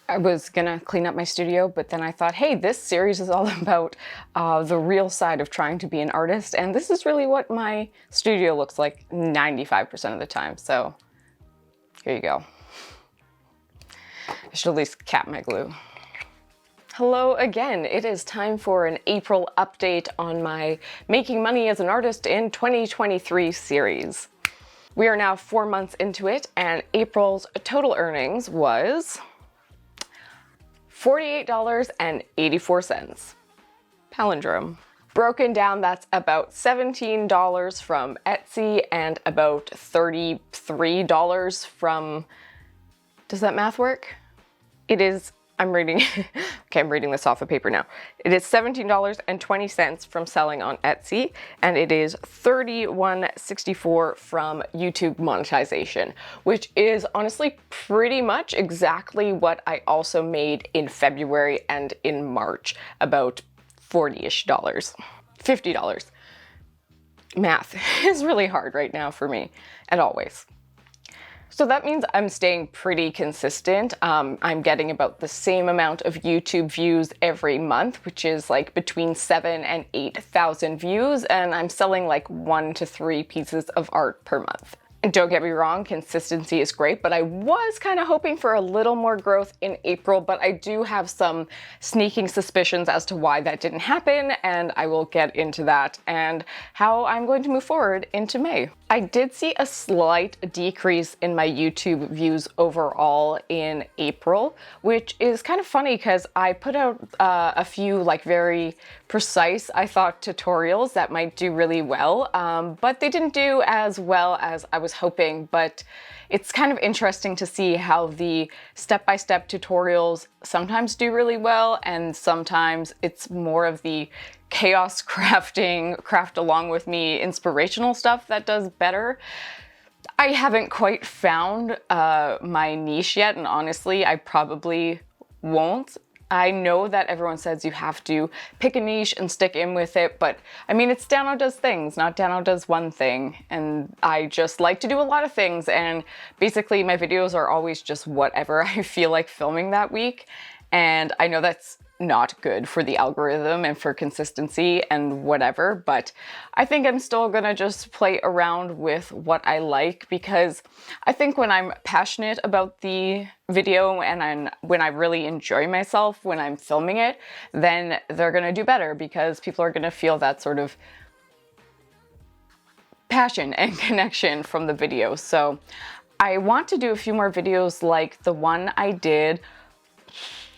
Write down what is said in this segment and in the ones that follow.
I was gonna clean up my studio, but then I thought, hey, this series is all about the real side of trying to be an artist, and this is really what my studio looks like 95% of the time, so here you go. I should at least cap my glue. Hello again. It is time for an April update on my Making Money as an Artist in 2023 series. We are now 4 months into it, and April's total earnings was $48.84. Palindrome. Broken down, that's about $17 from Etsy and about $33 from... Does that math work? It is... I'm reading this off of paper now. It is $17.20 from selling on Etsy, and it is $31.64 from YouTube monetization, which is honestly pretty much exactly what I also made in February and in March, about $40-ish, $50. Math is really hard right now for me, and always. So that means I'm staying pretty consistent. I'm getting about the same amount of YouTube views every month, which is like between 7,000 and 8,000 views, and I'm selling like 1 to 3 pieces of art per month. And don't get me wrong, consistency is great, but I was kind of hoping for a little more growth in April, but I do have some sneaking suspicions as to why that didn't happen, and I will get into that and how I'm going to move forward into May. I did see a slight decrease in my YouTube views overall in April, which is kind of funny because I put out a few like very precise, I thought, tutorials that might do really well, but they didn't do as well as I was hoping. But it's kind of interesting to see how the step-by-step tutorials sometimes do really well, and sometimes it's more of the chaos crafting, craft along with me inspirational stuff that does better. I haven't quite found my niche yet, and honestly, I probably won't. I know that everyone says you have to pick a niche and stick in with it, but I mean, it's Dano does things, not Dano does one thing. And I just like to do a lot of things, and basically my videos are always just whatever I feel like filming that week. And I know that's not good for the algorithm and for consistency and whatever, but I think I'm still gonna just play around with what I like, because I think when I'm passionate about the video and when I really enjoy myself when I'm filming it, then they're gonna do better, because people are gonna feel that sort of passion and connection from the video. So I want to do a few more videos like the one I did.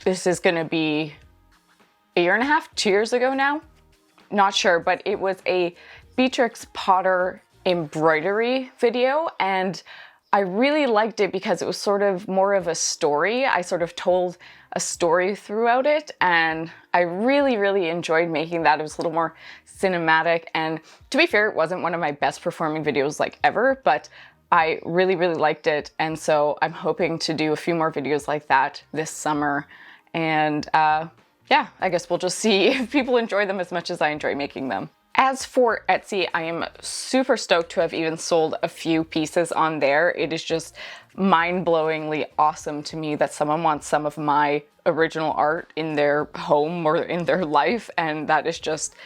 This is gonna be a year and a half, 2 years ago now? Not sure, but it was a Beatrix Potter embroidery video, and I really liked it because it was sort of more of a story. I sort of told a story throughout it, and I really, really enjoyed making that. It was a little more cinematic, and to be fair, it wasn't one of my best performing videos like ever, but I really, really liked it, and so I'm hoping to do a few more videos like that this summer, and yeah, I guess we'll just see if people enjoy them as much as I enjoy making them. As for Etsy, I am super stoked to have even sold a few pieces on there. It is just mind-blowingly awesome to me that someone wants some of my original art in their home or in their life, and that is just,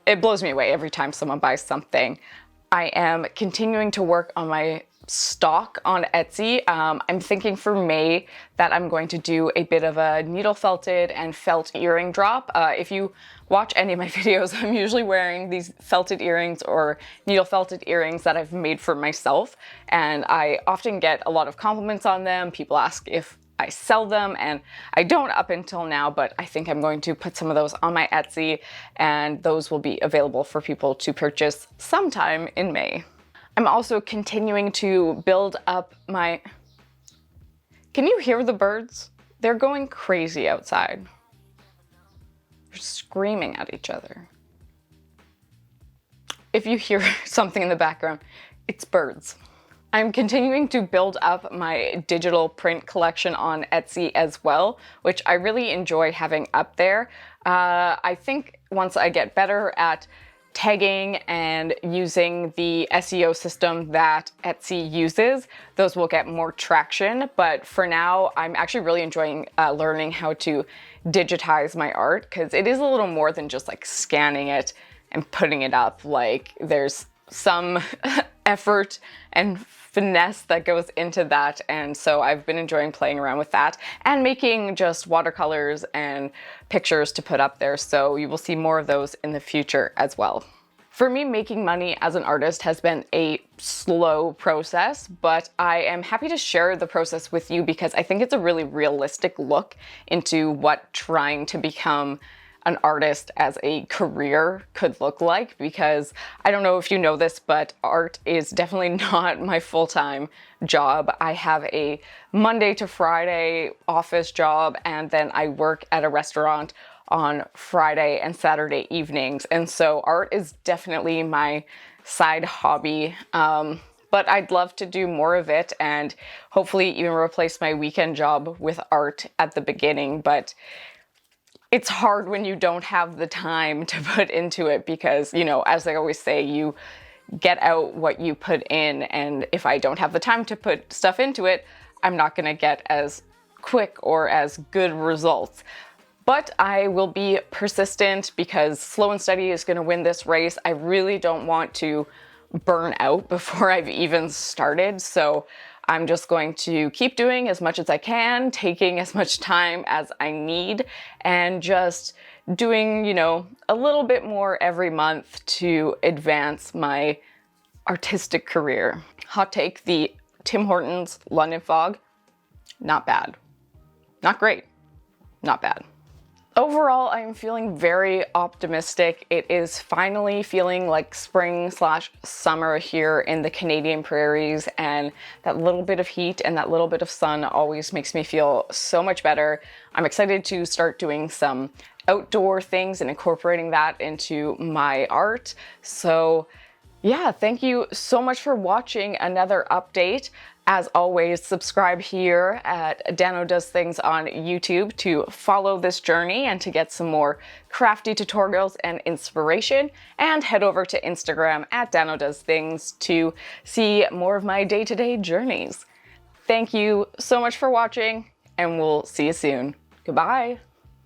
it blows me away every time someone buys something. I am continuing to work on my stock on Etsy. I'm thinking for May that I'm going to do a bit of a needle felted and felt earring drop. If you watch any of my videos, I'm usually wearing these felted earrings or needle felted earrings that I've made for myself, and I often get a lot of compliments on them. People ask if I sell them, and I don't up until now, but I think I'm going to put some of those on my Etsy, and those will be available for people to purchase sometime in May. I'm also continuing to build up my... Can you hear the birds? They're going crazy outside. They're screaming at each other. If you hear something in the background, it's birds. I'm continuing to build up my digital print collection on Etsy as well, which I really enjoy having up there. I think once I get better at tagging and using the SEO system that Etsy uses, those will get more traction. But for now, I'm actually really enjoying learning how to digitize my art, because it is a little more than just like scanning it and putting it up. Like, there's some effort and finesse that goes into that, and so I've been enjoying playing around with that and making just watercolors and pictures to put up there, so you will see more of those in the future as well. For me, making money as an artist has been a slow process, but I am happy to share the process with you because I think it's a really realistic look into what trying to become an artist as a career could look like. Because I don't know if you know this, but art is definitely not my full-time job. I have a Monday to Friday office job, and then I work at a restaurant on Friday and Saturday evenings. And so art is definitely my side hobby. But I'd love to do more of it and hopefully even replace my weekend job with art at the beginning. But it's hard when you don't have the time to put into it because, you know, as I always say, you get out what you put in. And if I don't have the time to put stuff into it, I'm not going to get as quick or as good results. But I will be persistent because slow and steady is going to win this race. I really don't want to burn out before I've even started. So I'm just going to keep doing as much as I can, taking as much time as I need, and just doing, you know, a little bit more every month to advance my artistic career. Hot take, the Tim Hortons London Fog, not bad. Not great, not bad. Overall, I'm feeling very optimistic. It is finally feeling like spring/summer here in the Canadian prairies, and that little bit of heat and that little bit of sun always makes me feel so much better. I'm excited to start doing some outdoor things and incorporating that into my art. So yeah, thank you so much for watching another update. As always, subscribe here at Dano Does Things on YouTube to follow this journey and to get some more crafty tutorials and inspiration. And head over to Instagram at Dano Does Things to see more of my day-to-day journeys. Thank you so much for watching, and we'll see you soon. Goodbye.